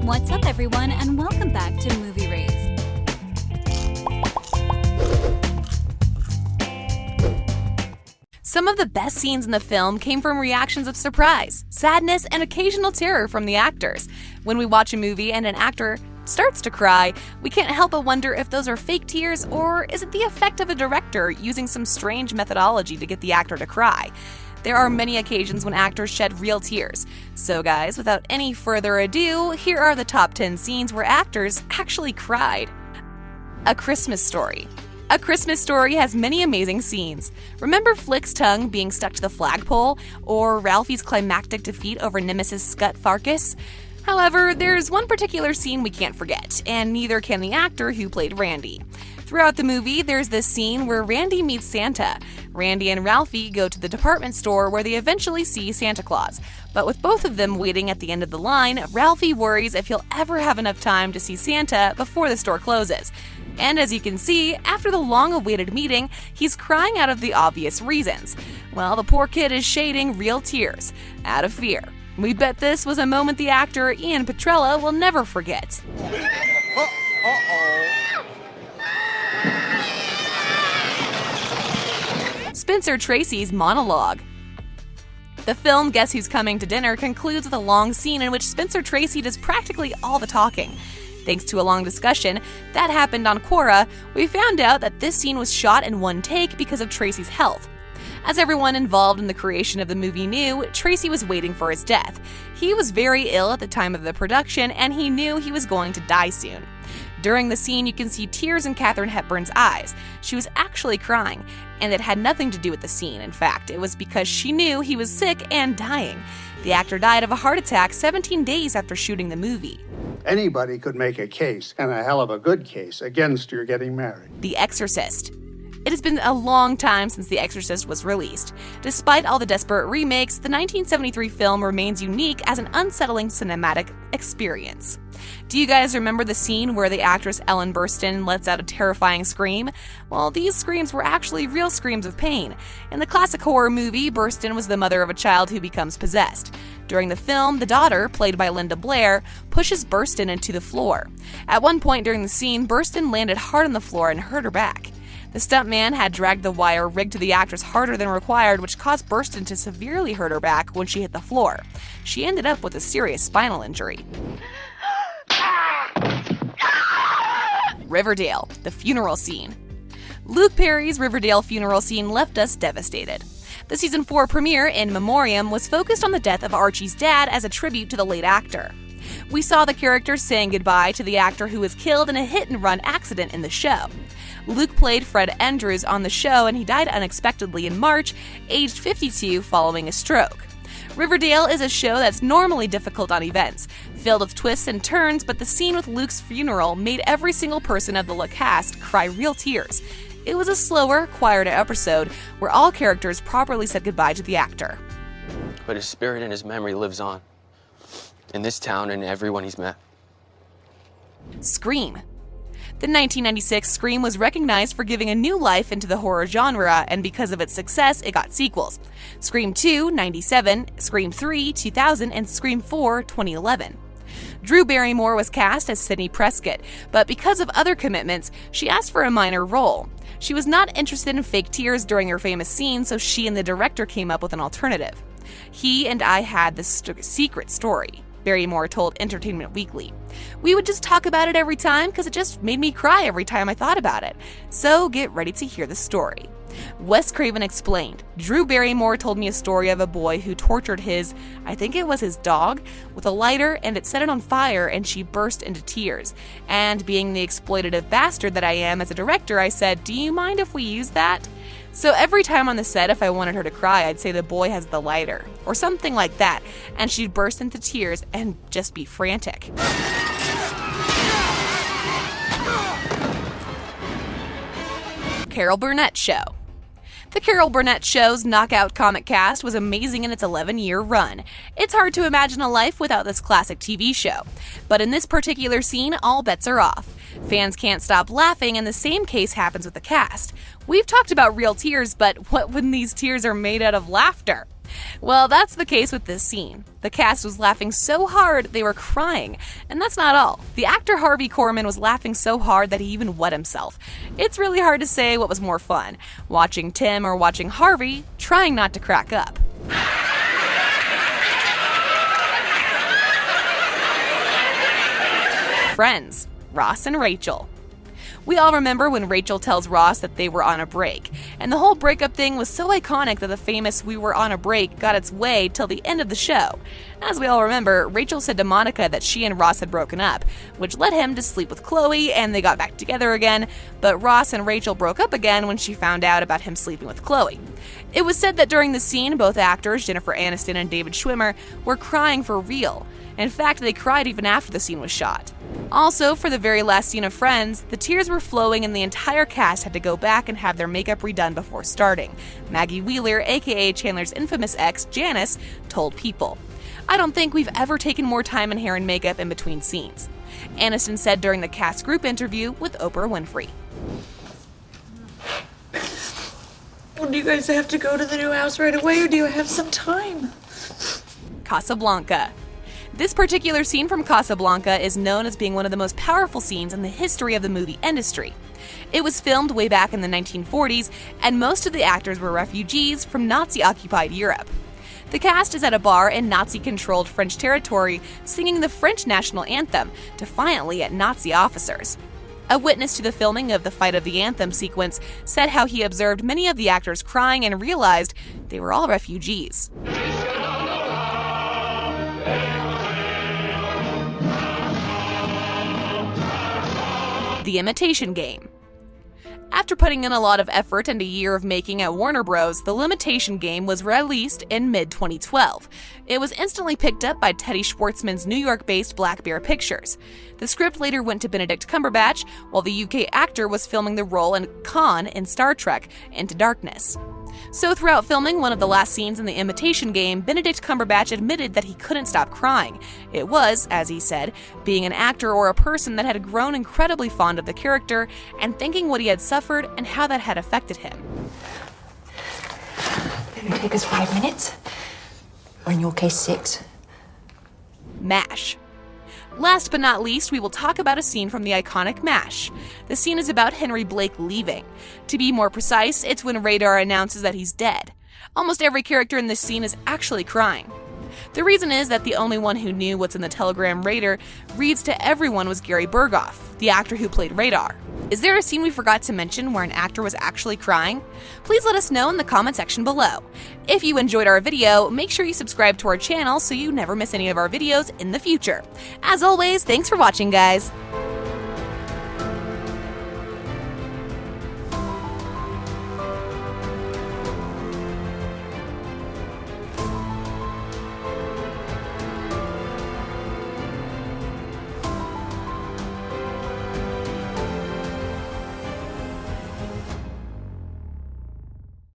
What's up, everyone, and welcome back to Movie Raised. Some of the best scenes in the film came from reactions of surprise, sadness, and occasional terror from the actors. When we watch a movie and an actor starts to cry, we can't help but wonder if those are fake tears or is it the effect of a director using some strange methodology to get the actor to cry. There are many occasions when actors shed real tears. So guys, without any further ado, here are the top 10 scenes where actors actually cried. A Christmas Story. A Christmas Story has many amazing scenes. Remember Flick's tongue being stuck to the flagpole, or Ralphie's climactic defeat over Nemesis Scut Farkus? However, there's one particular scene we can't forget, and neither can the actor who played Randy. Throughout the movie, there's this scene where Randy meets Santa. Randy and Ralphie go to the department store where they eventually see Santa Claus. But with both of them waiting at the end of the line, Ralphie worries if he'll ever have enough time to see Santa before the store closes. And as you can see, after the long-awaited meeting, he's crying out of the obvious reasons. Well, the poor kid is shedding real tears, out of fear. We bet this was a moment the actor Ian Petrella will never forget. Spencer Tracy's monologue. The film Guess Who's Coming to Dinner concludes with a long scene in which Spencer Tracy does practically all the talking. Thanks to a long discussion that happened on Quora, we found out that this scene was shot in one take because of Tracy's health. As everyone involved in the creation of the movie knew, Tracy was waiting for his death. He was very ill at the time of the production, and he knew he was going to die soon. During the scene, you can see tears in Katharine Hepburn's eyes. She was actually crying, and it had nothing to do with the scene. In fact, it was because she knew he was sick and dying. The actor died of a heart attack 17 days after shooting the movie. Anybody could make a case, and a hell of a good case, against your getting married. The Exorcist. It has been a long time since The Exorcist was released. Despite all the desperate remakes, the 1973 film remains unique as an unsettling cinematic experience. Do you guys remember the scene where the actress Ellen Burstyn lets out a terrifying scream? Well, these screams were actually real screams of pain. In the classic horror movie, Burstyn was the mother of a child who becomes possessed. During the film, the daughter, played by Linda Blair, pushes Burstyn into the floor. At one point during the scene, Burstyn landed hard on the floor and hurt her back. The stuntman had dragged the wire rigged to the actress harder than required, which caused Burstyn to severely hurt her back when she hit the floor. She ended up with a serious spinal injury. Riverdale, the funeral scene. Luke Perry's Riverdale funeral scene left us devastated. The season 4 premiere, In Memoriam, was focused on the death of Archie's dad as a tribute to the late actor. We saw the character saying goodbye to the actor who was killed in a hit-and-run accident in the show. Luke played Fred Andrews on the show, and he died unexpectedly in March, aged 52, following a stroke. Riverdale is a show that's normally difficult on events, filled with twists and turns, but the scene with Luke's funeral made every single person of the cast cry real tears. It was a slower, quieter episode where all characters properly said goodbye to the actor. But his spirit and his memory lives on, in this town and everyone he's met. Scream. The 1996 Scream was recognized for giving a new life into the horror genre, and because of its success, it got sequels. Scream 2, 97, Scream 3, 2000, and Scream 4, 2011. Drew Barrymore was cast as Sidney Prescott, but because of other commitments, she asked for a minor role. She was not interested in fake tears during her famous scene, so she and the director came up with an alternative. He and I had this secret story, Barrymore told Entertainment Weekly. We would just talk about it every time because it just made me cry every time I thought about it. So get ready to hear the story. Wes Craven explained, Drew Barrymore told me a story of a boy who tortured I think it was his dog, with a lighter, and it set it on fire, and she burst into tears. And being the exploitative bastard that I am as a director, I said, do you mind if we use that? So every time on the set, if I wanted her to cry, I'd say the boy has the lighter, or something like that, and she'd burst into tears and just be frantic. Carol Burnett Show. The Carol Burnett Show's knockout comic cast was amazing in its 11-year run. It's hard to imagine a life without this classic TV show. But in this particular scene, all bets are off. Fans can't stop laughing, and the same case happens with the cast. We've talked about real tears, but what when these tears are made out of laughter? Well, that's the case with this scene. The cast was laughing so hard they were crying. And that's not all. The actor Harvey Korman was laughing so hard that he even wet himself. It's really hard to say what was more fun, watching Tim or watching Harvey trying not to crack up. Friends, Ross and Rachel. We all remember when Rachel tells Ross that they were on a break, and the whole breakup thing was so iconic that the famous "we were on a break" got its way till the end of the show. As we all remember, Rachel said to Monica that she and Ross had broken up, which led him to sleep with Chloe and they got back together again, but Ross and Rachel broke up again when she found out about him sleeping with Chloe. It was said that during the scene, both actors, Jennifer Aniston and David Schwimmer, were crying for real. In fact, they cried even after the scene was shot. Also, for the very last scene of Friends, the tears were flowing and the entire cast had to go back and have their makeup redone before starting. Maggie Wheeler, aka Chandler's infamous ex, Janice, told People, "I don't think we've ever taken more time in hair and makeup in between scenes." Aniston said during the cast group interview with Oprah Winfrey. Well, do you guys have to go to the new house right away, or do you have some time? Casablanca. This particular scene from Casablanca is known as being one of the most powerful scenes in the history of the movie industry. It was filmed way back in the 1940s, and most of the actors were refugees from Nazi-occupied Europe. The cast is at a bar in Nazi-controlled French territory singing the French national anthem, defiantly at Nazi officers. A witness to the filming of the Fight of the Anthem sequence said how he observed many of the actors crying and realized they were all refugees. The Imitation Game. After putting in a lot of effort and a year of making at Warner Bros., The Imitation Game was released in mid-2012. It was instantly picked up by Teddy Schwartzman's New York-based Black Bear Pictures. The script later went to Benedict Cumberbatch, while the UK actor was filming the role in Khan in Star Trek Into Darkness. So throughout filming one of the last scenes in The Imitation Game, Benedict Cumberbatch admitted that he couldn't stop crying. It was, as he said, being an actor or a person that had grown incredibly fond of the character and thinking what he had suffered and how that had affected him. It'll take us 5 minutes, or in your case, 6. MASH. Last but not least, we will talk about a scene from the iconic MASH. The scene is about Henry Blake leaving. To be more precise, it's when Radar announces that he's dead. Almost every character in this scene is actually crying. The reason is that the only one who knew what's in the telegram Radar reads to everyone was Gary Burghoff, the actor who played Radar. Is there a scene we forgot to mention where an actor was actually crying? Please let us know in the comment section below. If you enjoyed our video, make sure you subscribe to our channel so you never miss any of our videos in the future. As always, thanks for watching, guys!